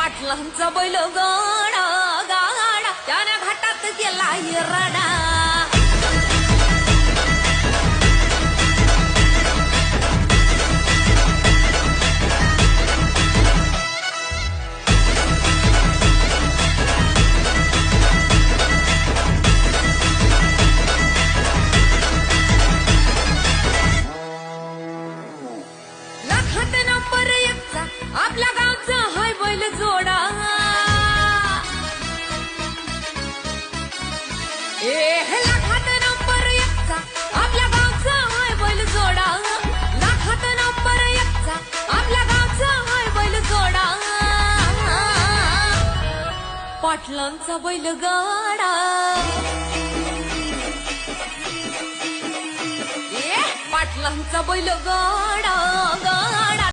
पाटलांचा बैल गाडा गाडा त्याने घाटात गेला हिरडा लाखात नंबर एकचा आपल्या गावचा हाय बैल जोडा लाखात नंबर एकचा आपल्या गावचा हाय बैल जोडा लाखात नंबर एकचा आपल्या गावचा हाय बैल जोडा पाटलांचा बैल गाडा पाटलांचा बैल गाडा गाडा